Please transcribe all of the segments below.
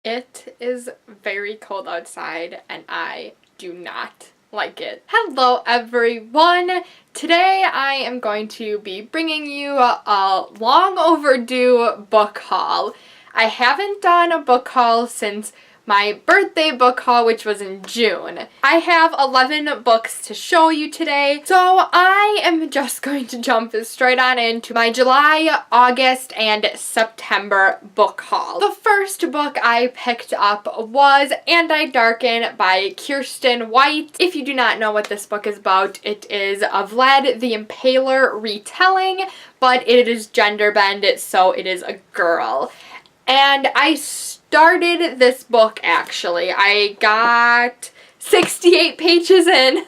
It is very cold outside and I do not like it. Hello everyone! Today I am going to be bringing you a long overdue book haul. I haven't done a book haul since my birthday book haul, which was in June. I have 11 books to show you today, so I am just going to jump straight on into my July, August, and September book haul. The first book I picked up was And I Darken by Kiersten White. If you do not know what this book is about, it is a Vlad the Impaler retelling, but it is gender bended, so it is a girl. And I started this book, actually. I got 68 pages in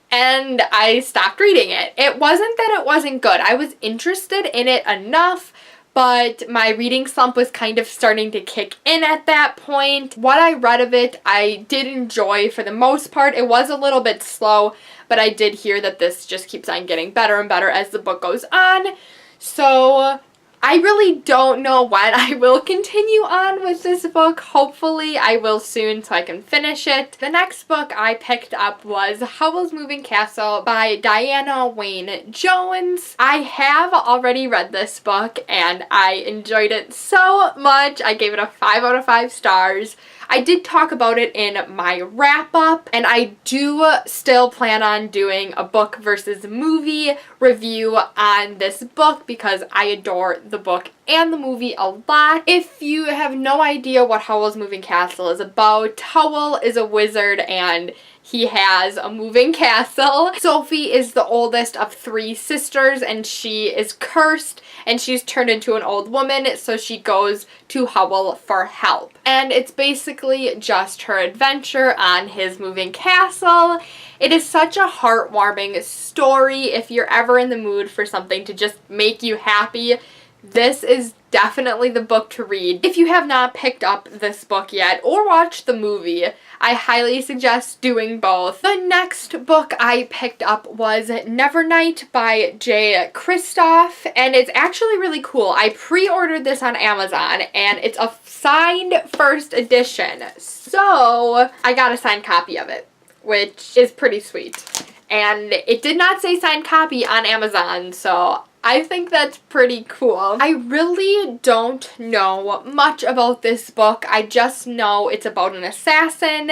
and I stopped reading it. It wasn't that it wasn't good. I was interested in it enough, but my reading slump was kind of starting to kick in at that point. What I read of it, I did enjoy for the most part. It was a little bit slow, but I did hear that this just keeps on getting better and better as the book goes on. So I really don't know when I will continue on with this book. Hopefully I will soon so I can finish it. The next book I picked up was Howl's Moving Castle by Diana Wynne Jones. I have already read this book and I enjoyed it so much. I gave it a 5 out of 5 stars. I did talk about it in my wrap-up, and I do still plan on doing a book versus movie review on this book because I adore the book and the movie a lot. If you have no idea what Howl's Moving Castle is about, Howl is a wizard and he has a moving castle. Sophie is the oldest of 3 sisters and she is cursed and she's turned into an old woman, so she goes to Howl for help. And it's basically just her adventure on his moving castle. It is such a heartwarming story. If you're ever in the mood for something to just make you happy, this is definitely the book to read. If you have not picked up this book yet or watched the movie, I highly suggest doing both. The next book I picked up was Nevernight by Jay Kristoff, and it's actually really cool. I pre-ordered this on Amazon, and it's a signed first edition, so I got a signed copy of it, which is pretty sweet. And it did not say signed copy on Amazon, so I think that's pretty cool. I really don't know much about this book. I just know it's about an assassin,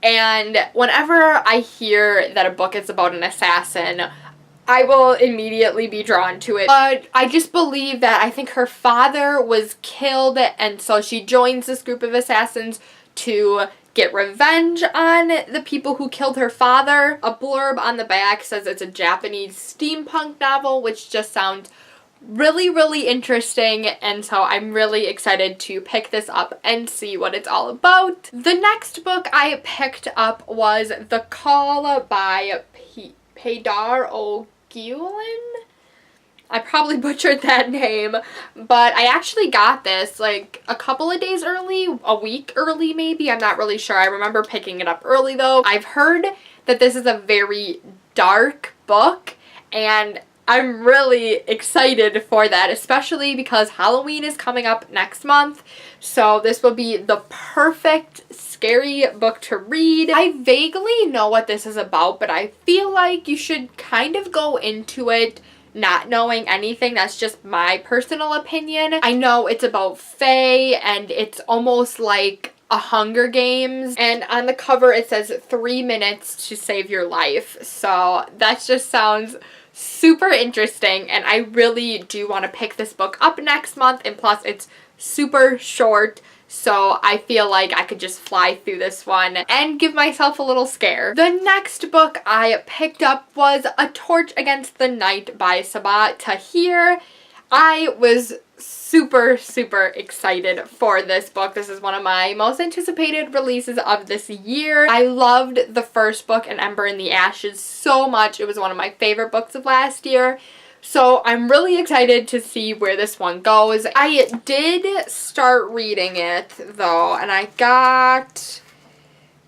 and whenever I hear that a book is about an assassin, I will immediately be drawn to it. But I just believe that I think her father was killed, and so she joins this group of assassins to get revenge on the people who killed her father. A blurb on the back says it's a Japanese steampunk novel, which just sounds really, really interesting, and so I'm really excited to pick this up and see what it's all about. The next book I picked up was The Call by Peidar O'Gulen. I probably butchered that name, but I actually got this like a couple of days early, a week early maybe, I'm not really sure. I remember picking it up early though. I've heard that this is a very dark book, and I'm really excited for that, especially because Halloween is coming up next month, so this will be the perfect scary book to read. I vaguely know what this is about, but I feel like you should kind of go into it not knowing anything. That's just my personal opinion. I know it's about fae, and it's almost like a Hunger Games, and on the cover it says 3 minutes to save your life, so that just sounds super interesting, and I really do want to pick this book up next month, and plus it's super short, so I feel like I could just fly through this one and give myself a little scare. The next book I picked up was A Torch Against the Night by Sabaa Tahir. I was super, super excited for this book. This is one of my most anticipated releases of this year. I loved the first book, An Ember in the Ashes, so much. It was one of my favorite books of last year. So I'm really excited to see where this one goes. I did start reading it though, and I got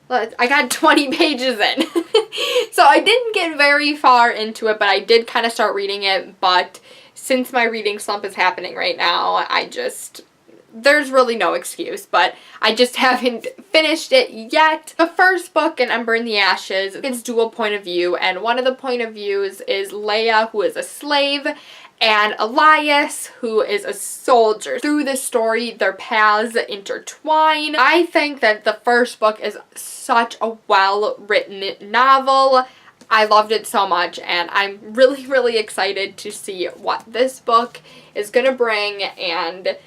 20 pages in. So I didn't get very far into it, but I did kind of start reading it. But since my reading slump is happening right now, I just there's really no excuse, but I just haven't finished it yet. The first book in Ember in the Ashes is dual point of view, and one of the point of views is Leia, who is a slave, and Elias, who is a soldier. Through this story, their paths intertwine. I think that the first book is such a well-written novel. I loved it so much, and I'm really excited to see what this book is gonna bring, and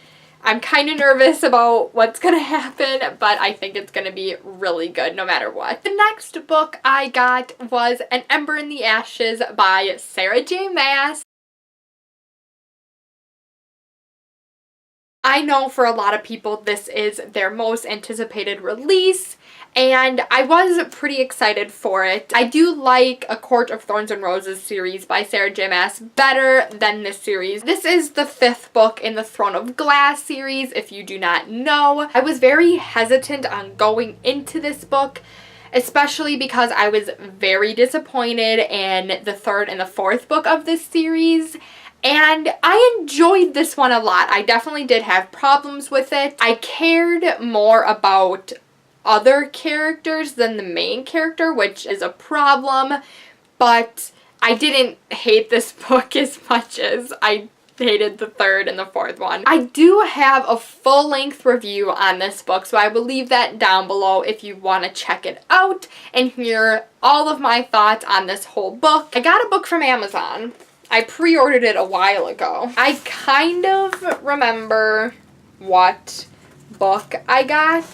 I'm kind of nervous about what's gonna happen, but I think it's gonna be really good no matter what. The next book I got was An Ember in the Ashes by Sarah J. Maas. I know for a lot of people this is their most anticipated release, and I was pretty excited for it. I do like A Court of Thorns and Roses series by Sarah J. Maas better than this series. This is the 5th book in the Throne of Glass series, if you do not know. I was very hesitant on going into this book, especially because I was very disappointed in the 3rd and the 4th book of this series. And I enjoyed this one a lot. I definitely did have problems with it. I cared more about other characters than the main character, which is a problem, but I didn't hate this book as much as I hated the 3rd and the 4th one. I do have a full-length review on this book, so I will leave that down below if you want to check it out and hear all of my thoughts on this whole book. I got a book from Amazon. I pre-ordered it a while ago. I kind of remember what book I got,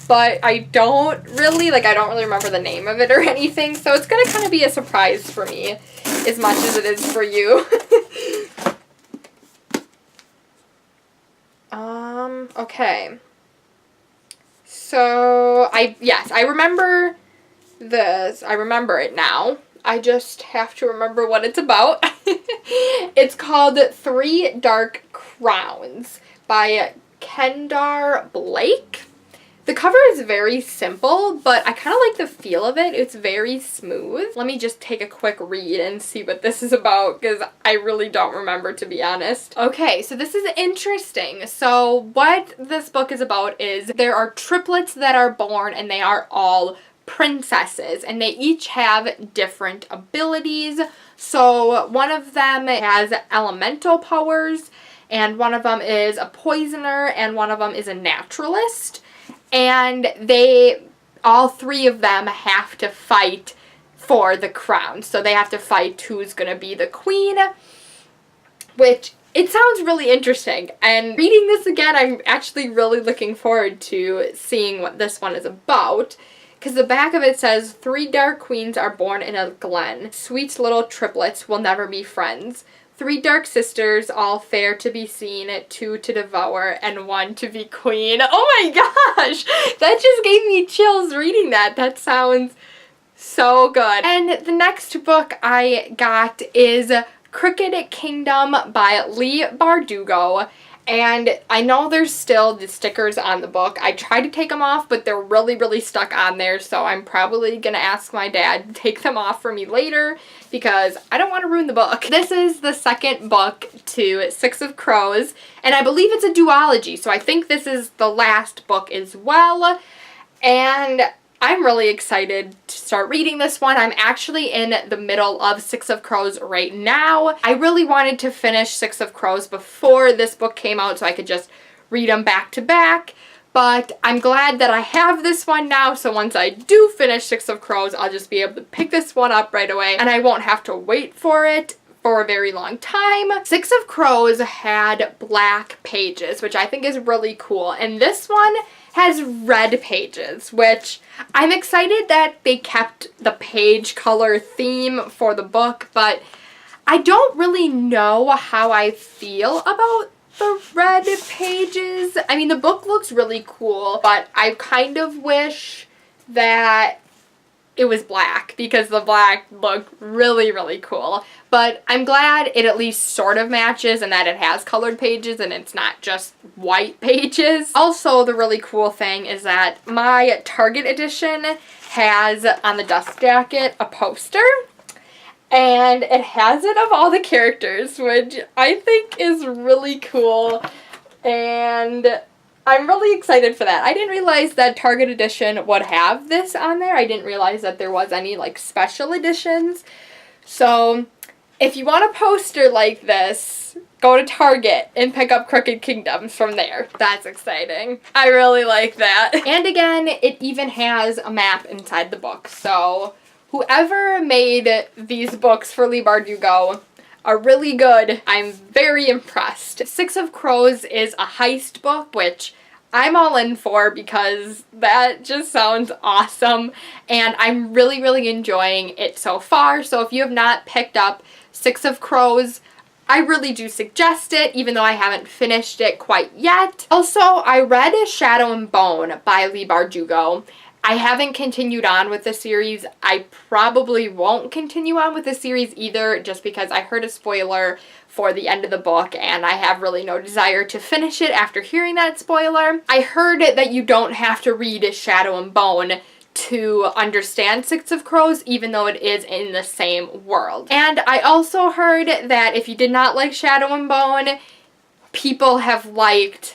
but I don't really remember the name of it or anything, so it's gonna kind of be a surprise for me as much as it is for you. Okay. So, I remember this. I remember it now. I just have to remember what it's about. It's called 3 Dark Crowns by Kendar Blake. The cover is very simple, but I kind of like the feel of it. It's very smooth. Let me just take a quick read and see what this is about, because I really don't remember, to be honest. Okay, so this is interesting. So what this book is about is there are triplets that are born, and they are all princesses, and they each have different abilities. So one of them has elemental powers, and one of them is a poisoner, and one of them is a naturalist. And all 3 of them have to fight for the crown. So they have to fight who's going to be the queen, which it sounds really interesting. And reading this again, I'm actually really looking forward to seeing what this one is about. Because the back of it says, 3 dark queens are born in a glen. Sweet little triplets will never be friends. 3 dark sisters, all fair to be seen, 2 to devour, and 1 to be queen. Oh my gosh! That just gave me chills reading that. That sounds so good. And the next book I got is Crooked Kingdom by Leigh Bardugo. And I know there's still the stickers on the book. I tried to take them off, but they're really stuck on there, so I'm probably gonna ask my dad to take them off for me later because I don't want to ruin the book. This is the 2nd book to 6 of Crows, and I believe it's a duology, so I think this is the last book as well. And I'm really excited to start reading this one. I'm actually in the middle of 6 of Crows right now. I really wanted to finish 6 of Crows before this book came out so I could just read them back to back. But I'm glad that I have this one now, so once I do finish 6 of Crows, I'll just be able to pick this one up right away, and I won't have to wait for it for a very long time. 6 of Crows had black pages, which I think is really cool, and this one has red pages, which I'm excited that they kept the page color theme for the book, but I don't really know how I feel about the red pages. I mean, the book looks really cool, but I kind of wish that it was black because the black looked really cool. But I'm glad it at least sort of matches and that it has colored pages and it's not just white pages. Also, the really cool thing is that my Target edition has on the dust jacket a poster. And it has it of all the characters, which I think is really cool. And I'm really excited for that. I didn't realize that Target edition would have this on there. I didn't realize that there was any like special editions. So if you want a poster like this, go to Target and pick up Crooked Kingdoms from there. That's exciting. I really like that. And again, it even has a map inside the book. So whoever made these books for Leigh Bardugo are really good. I'm very impressed. Six of Crows is a heist book, which I'm all in for because that just sounds awesome. And I'm really, really enjoying it so far. So if you have not picked up Six of Crows, I really do suggest it, even though I haven't finished it quite yet. Also, I read Shadow and Bone by Leigh Bardugo. I haven't continued on with the series. I probably won't continue on with the series either, just because I heard a spoiler for the end of the book and I have really no desire to finish it after hearing that spoiler. I heard that you don't have to read Shadow and Bone to understand Six of Crows, even though it is in the same world. And I also heard that if you did not like Shadow and Bone, people have liked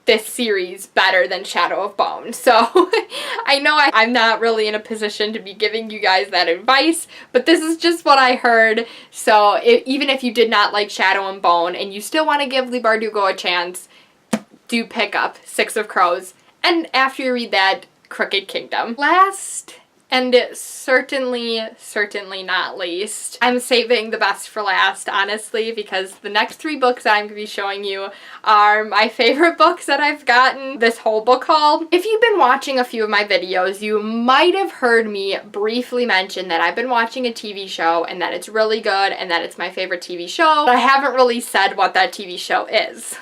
this series better than Shadow of Bone. So I know I'm not really in a position to be giving you guys that advice, but this is just what I heard. So even if you did not like Shadow and Bone and you still want to give Leigh Bardugo a chance, do pick up Six of Crows. And after you read that, Crooked Kingdom. Last, and certainly not least, I'm saving the best for last, honestly, because the next three books that I'm going to be showing you are my favorite books that I've gotten this whole book haul. If you've been watching a few of my videos, you might have heard me briefly mention that I've been watching a TV show and that it's really good and that it's my favorite TV show, but I haven't really said what that TV show is.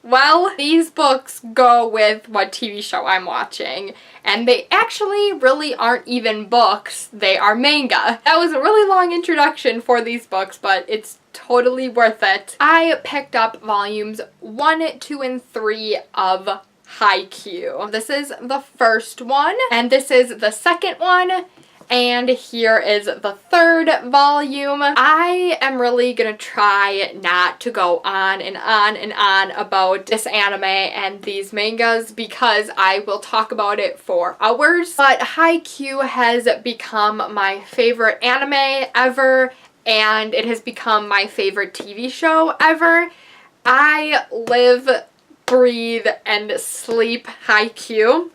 Well, these books go with what TV show I'm watching, and they actually really aren't even books, they are manga. That was a really long introduction for these books, but it's totally worth it. I picked up volumes 1, 2, and 3 of Haikyuu. This is the first one, and this is the second one. And here is the third volume. I am really gonna try not to go on and on and on about this anime and these mangas because I will talk about it for hours. But Haikyuu has become my favorite anime ever, and it has become my favorite TV show ever. I live, breathe, and sleep Haikyuu.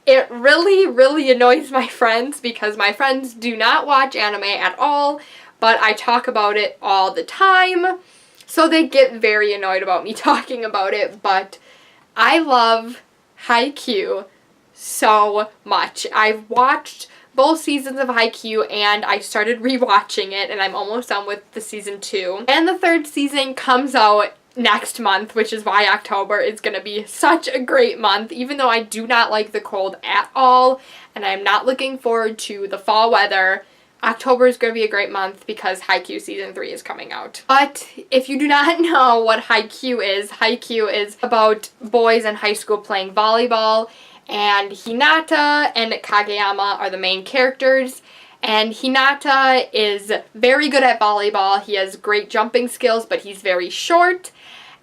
It really annoys my friends because my friends do not watch anime at all, but I talk about it all the time, so they get very annoyed about me talking about it, but I love Haikyuu so much. I've watched both seasons of Haikyuu and I started rewatching it and I'm almost done with the season 2. And the third season comes out next month, which is why October is going to be such a great month, even though I do not like the cold at all, and I'm not looking forward to the fall weather. October is going to be a great month because Haikyuu Season 3 is coming out. But if you do not know what Haikyuu is about boys in high school playing volleyball, and Hinata and Kageyama are the main characters. And Hinata is very good at volleyball. He has great jumping skills, but he's very short.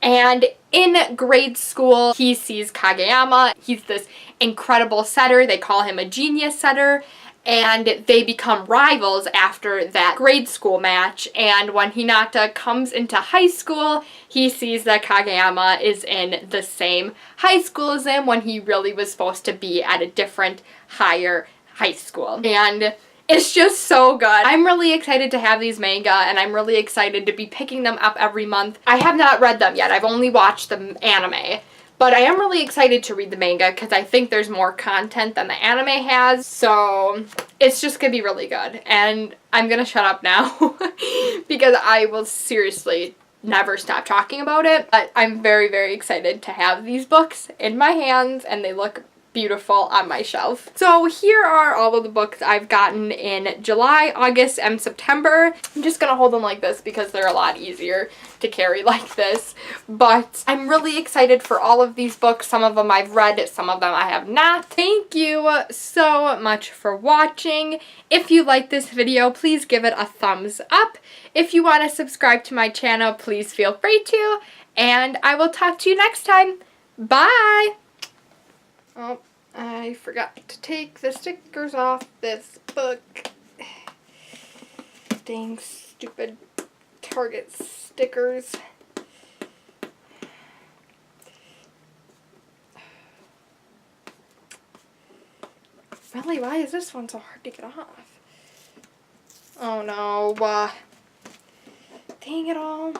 And in grade school, he sees Kageyama. He's this incredible setter. They call him a genius setter. And they become rivals after that grade school match. And when Hinata comes into high school, he sees that Kageyama is in the same high school as him when he really was supposed to be at a different, higher high school. And it's just so good. I'm really excited to have these manga, and I'm really excited to be picking them up every month. I have not read them yet. I've only watched the anime. But I am really excited to read the manga because I think there's more content than the anime has. So it's just going to be really good. And I'm going to shut up now because I will seriously never stop talking about it. But I'm very excited to have these books in my hands, and they look beautiful on my shelf. So here are all of the books I've gotten in July, August, and September. I'm just gonna hold them like this because they're a lot easier to carry like this. But I'm really excited for all of these books. Some of them I've read, some of them I have not. Thank you so much for watching. If you like this video, please give it a thumbs up. If you want to subscribe to my channel, please feel free to. And I will talk to you next time. Bye! Oh, I forgot to take the stickers off this book. Dang stupid Target stickers. Really, why is this one so hard to get off? Oh no, dang it all.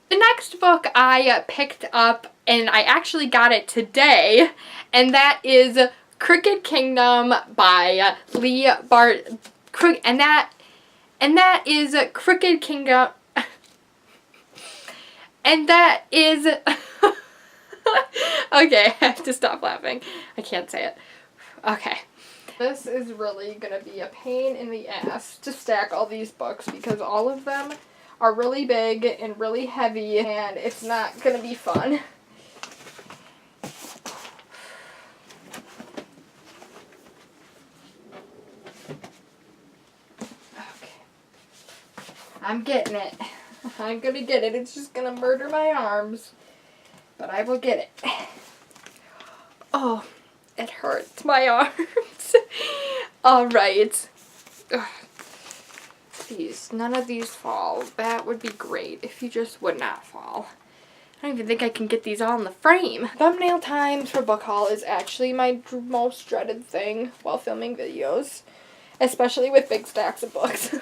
The next book I picked up, and I actually got it today, and that is Crooked Kingdom by Lee Bart. And that is Crooked Kingdom. And that is okay, I have to stop laughing. I can't say it. Okay. This is really gonna be a pain in the ass to stack all these books because all of them are really big and really heavy, and it's not gonna be fun. Okay. I'm getting it. I'm gonna get it. It's just gonna murder my arms, but I will get it. Oh, it hurts my arms. Alright. These, none of these fall. That would be great if you just would not fall. I don't even think I can get these all in the frame. Thumbnail times for book haul is actually my most dreaded thing while filming videos, especially with big stacks of books.